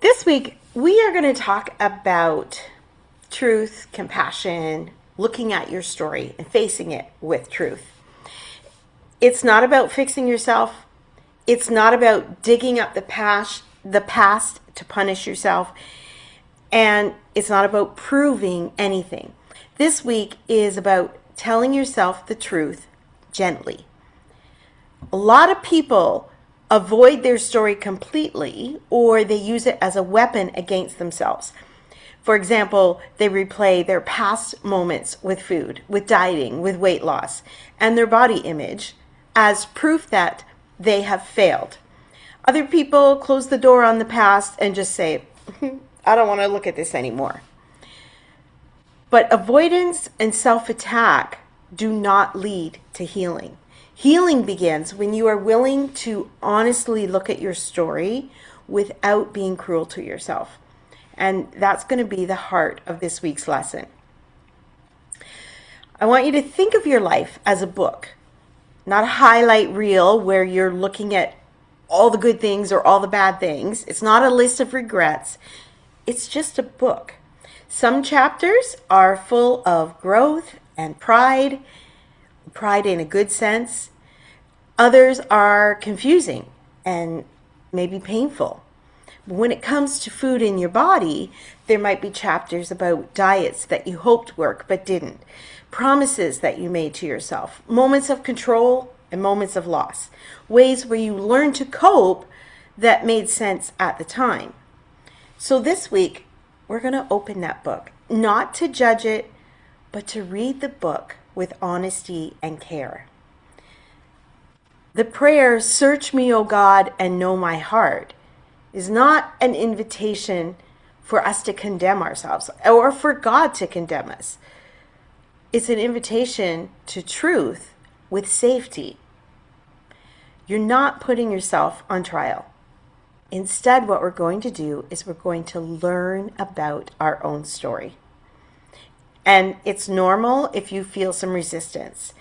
This week, we are going to talk about truth, compassion, looking at your story and facing it with truth. It's not about fixing yourself. It's not about digging up the past to punish yourself. And it's not about proving anything. This week is about telling yourself the truth gently. A lot of people avoid their story completely, or they use it as a weapon against themselves. For example, they replay their past moments with food, with dieting, with weight loss, and their body image as proof that they have failed. Other people close the door on the past and just say, I don't want to look at this anymore. But avoidance and self-attack do not lead to healing. Healing begins when you are willing to honestly look at your story without being cruel to yourself. And that's going to be the heart of this week's lesson. I want you to think of your life as a book, not a highlight reel where you're looking at all the good things or all the bad things. It's not a list of regrets. It's just a book. Some chapters are full of growth and pride in a good sense. Others are confusing and maybe painful. But when it comes to food in your body, there might be chapters about diets that you hoped worked but didn't, promises that you made to yourself, moments of control and moments of loss, ways where you learned to cope that made sense at the time. So this week, we're going to open that book, not to judge it, but to read the book with honesty and care. The prayer, "Search me, O God, and know my heart," is not an invitation for us to condemn ourselves or for God to condemn us. It's an invitation to truth with safety. You're not putting yourself on trial. Instead, what we're going to do is we're going to learn about our own story. And it's normal if you feel some resistance.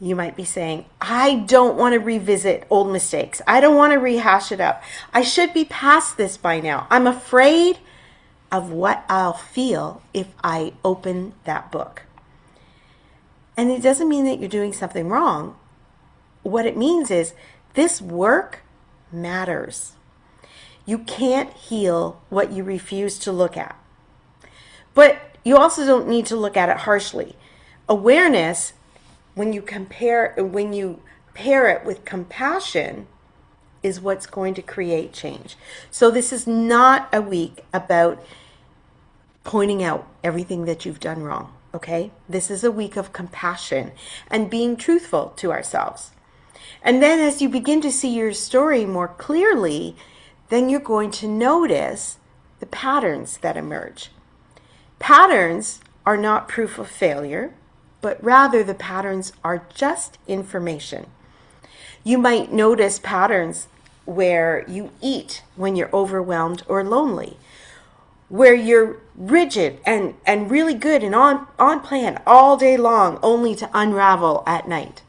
You might be saying, I don't want to revisit old mistakes. I don't want to rehash it up. I should be past this by now. I'm afraid of what I'll feel if I open that book. And it doesn't mean that you're doing something wrong. What it means is this work matters. You can't heal what you refuse to look at. But you also don't need to look at it harshly. Awareness, when you pair it with compassion, is what's going to create change. So this is not a week about pointing out everything that you've done wrong, okay? This is a week of compassion and being truthful to ourselves. And then as you begin to see your story more clearly, then you're going to notice the patterns that emerge. Patterns are not proof of failure, but rather the patterns are just information. You might notice patterns where you eat when you're overwhelmed or lonely, where you're rigid and really good and on plan all day long, only to unravel at night.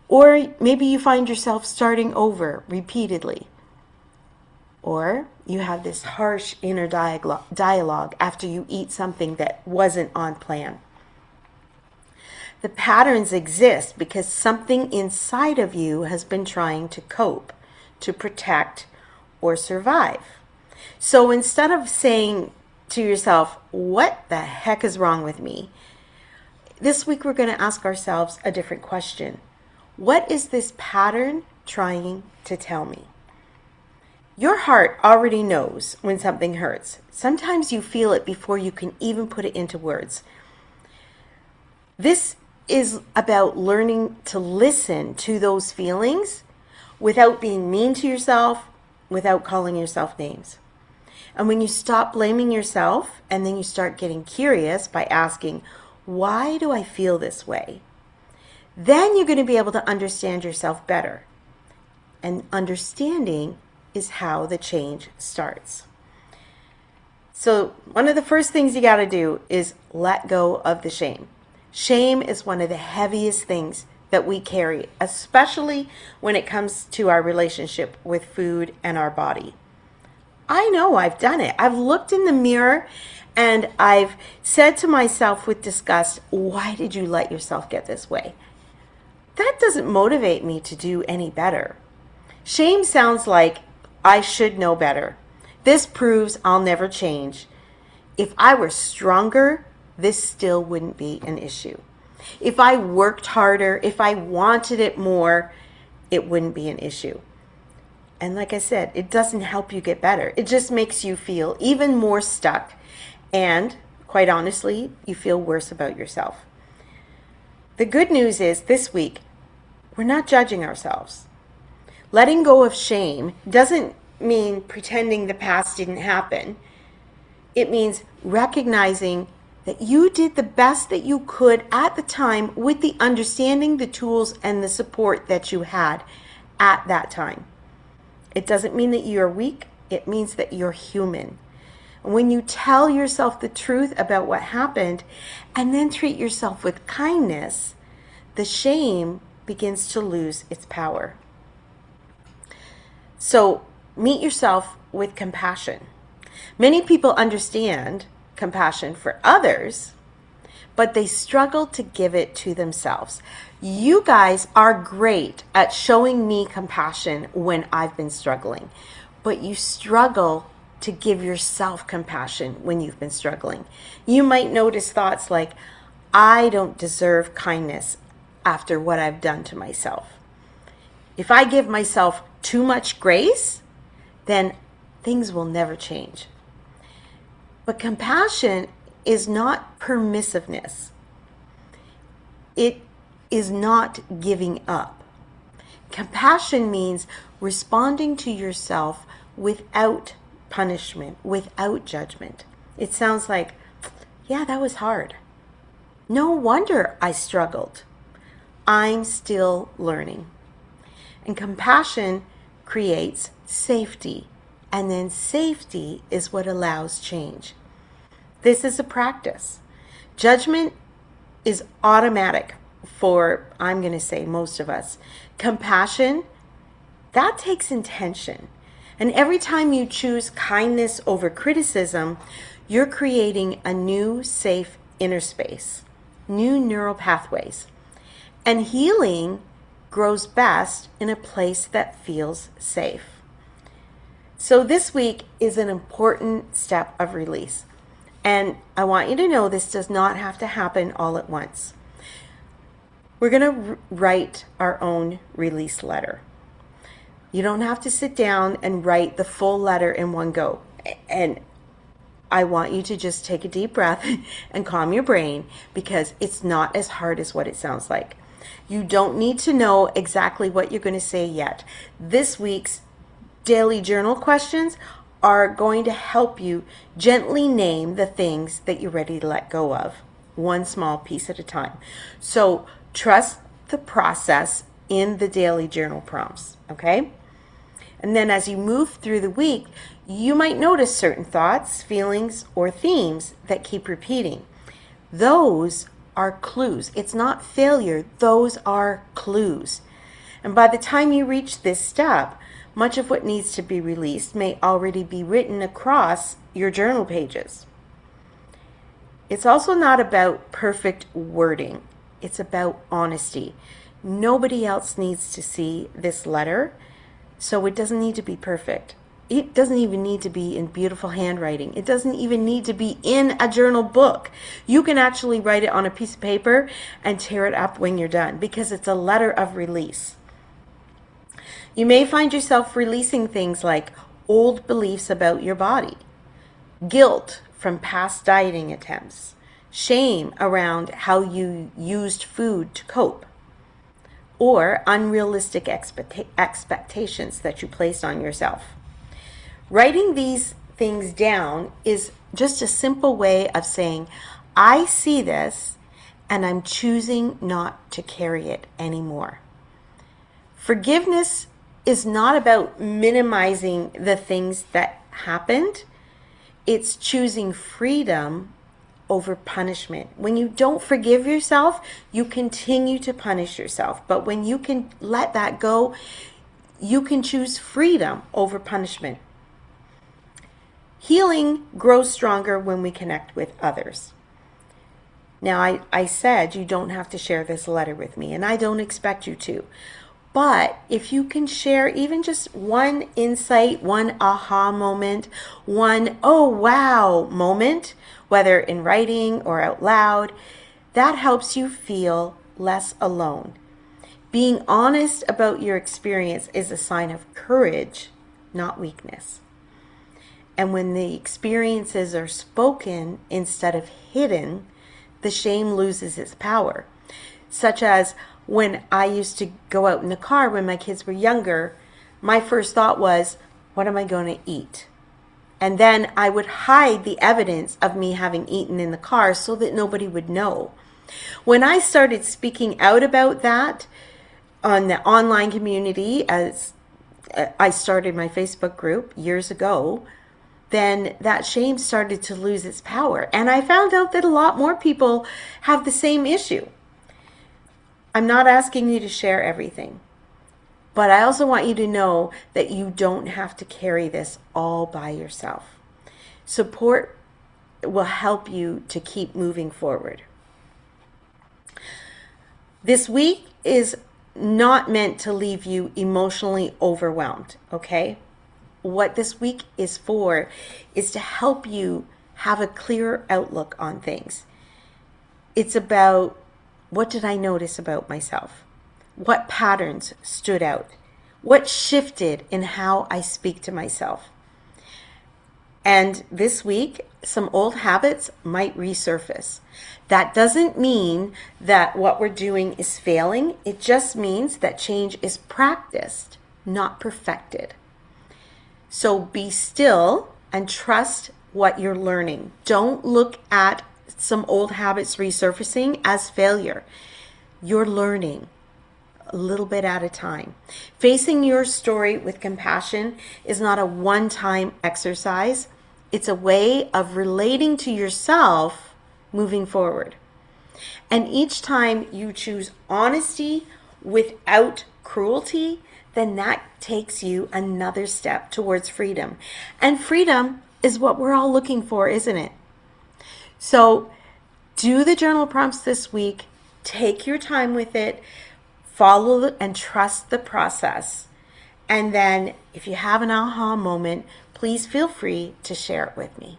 Or maybe you find yourself starting over repeatedly. Or you have this harsh inner dialogue after you eat something that wasn't on plan. The patterns exist because something inside of you has been trying to cope, to protect, or survive. So instead of saying to yourself, what the heck is wrong with me? This week we're going to ask ourselves a different question. What is this pattern trying to tell me? Your heart already knows when something hurts. Sometimes you feel it before you can even put it into words. This is about learning to listen to those feelings without being mean to yourself, without calling yourself names. And when you stop blaming yourself and then you start getting curious by asking, why do I feel this way? Then you're going to be able to understand yourself better. And understanding is how the change starts. So one of the first things you got to do is let go of the shame. Shame is one of the heaviest things that we carry, especially when it comes to our relationship with food and our body. I know I've done it. I've looked in the mirror and I've said to myself with disgust, why did you let yourself get this way? That doesn't motivate me to do any better. Shame sounds like I should know better. This proves I'll never change. If I were stronger, this still wouldn't be an issue. If I worked harder, if I wanted it more, it wouldn't be an issue. And like I said, it doesn't help you get better. It just makes you feel even more stuck. And quite honestly, you feel worse about yourself. The good news is this week, we're not judging ourselves. Letting go of shame doesn't mean pretending the past didn't happen. It means recognizing that you did the best that you could at the time with the understanding, the tools, and the support that you had at that time. It doesn't mean that you're weak. It means that you're human. When you tell yourself the truth about what happened and then treat yourself with kindness, the shame begins to lose its power. So meet yourself with compassion. Many people understand compassion for others, but they struggle to give it to themselves. You guys are great at showing me compassion when I've been struggling, but you struggle to give yourself compassion when you've been struggling. You might notice thoughts like, I don't deserve kindness after what I've done to myself. If I give myself too much grace, then things will never change. But compassion is not permissiveness. It is not giving up. Compassion means responding to yourself without punishment, without judgment. It sounds like, yeah, that was hard. No wonder I struggled. I'm still learning. And compassion creates safety. And then safety is what allows change. This is a practice. Judgment is automatic for, I'm going to say, most of us. Compassion, that takes intention. And every time you choose kindness over criticism, you're creating a new, safe inner space, new neural pathways. And healing grows best in a place that feels safe. So this week is an important step of release. And I want you to know this does not have to happen all at once. We're going to write our own release letter. You don't have to sit down and write the full letter in one go. And I want you to just take a deep breath and calm your brain, because it's not as hard as what it sounds like. You don't need to know exactly what you're going to say yet. This week's daily journal questions are going to help you gently name the things that you're ready to let go of, one small piece at a time. So trust the process in the daily journal prompts, okay? And then as you move through the week, you might notice certain thoughts, feelings, or themes that keep repeating. Those are clues. It's not failure. Those are clues. And by the time you reach this step, much of what needs to be released may already be written across your journal pages. It's also not about perfect wording. It's about honesty. Nobody else needs to see this letter, so it doesn't need to be perfect. It doesn't even need to be in beautiful handwriting. It doesn't even need to be in a journal book. You can actually write it on a piece of paper and tear it up when you're done, because it's a letter of release. You may find yourself releasing things like old beliefs about your body, guilt from past dieting attempts, shame around how you used food to cope, or unrealistic expectations that you placed on yourself. Writing these things down is just a simple way of saying, I see this and I'm choosing not to carry it anymore. Forgiveness is not about minimizing the things that happened. It's choosing freedom over punishment. When you don't forgive yourself, you continue to punish yourself. But when you can let that go, you can choose freedom over punishment. Healing grows stronger when we connect with others. Now, I said you don't have to share this letter with me, and I don't expect you to. But if you can share even just one insight, one aha moment, one oh wow moment, whether in writing or out loud, that helps you feel less alone. Being honest about your experience is a sign of courage, not weakness. And when the experiences are spoken instead of hidden, the shame loses its power. Such as when I used to go out in the car when my kids were younger, my first thought was, what am I going to eat? And then I would hide the evidence of me having eaten in the car so that nobody would know. When I started speaking out about that on the online community, as I started my Facebook group years ago, then that shame started to lose its power. And I found out that a lot more people have the same issue. I'm not asking you to share everything, but I also want you to know that you don't have to carry this all by yourself. Support will help you to keep moving forward. This week is not meant to leave you emotionally overwhelmed, okay? What this week is for is to help you have a clearer outlook on things. It's about, what did I notice about myself? What patterns stood out? What shifted in how I speak to myself? And this week, some old habits might resurface. That doesn't mean that what we're doing is failing. It just means that change is practiced, not perfected. So be still and trust what you're learning. Don't look at some old habits resurfacing as failure. You're learning a little bit at a time. Facing your story with compassion is not a one-time exercise. It's a way of relating to yourself moving forward. And each time you choose honesty without cruelty, then that takes you another step towards freedom. And freedom is what we're all looking for, isn't it? So do the journal prompts this week. Take your time with it. Follow and trust the process. And then if you have an aha moment, please feel free to share it with me.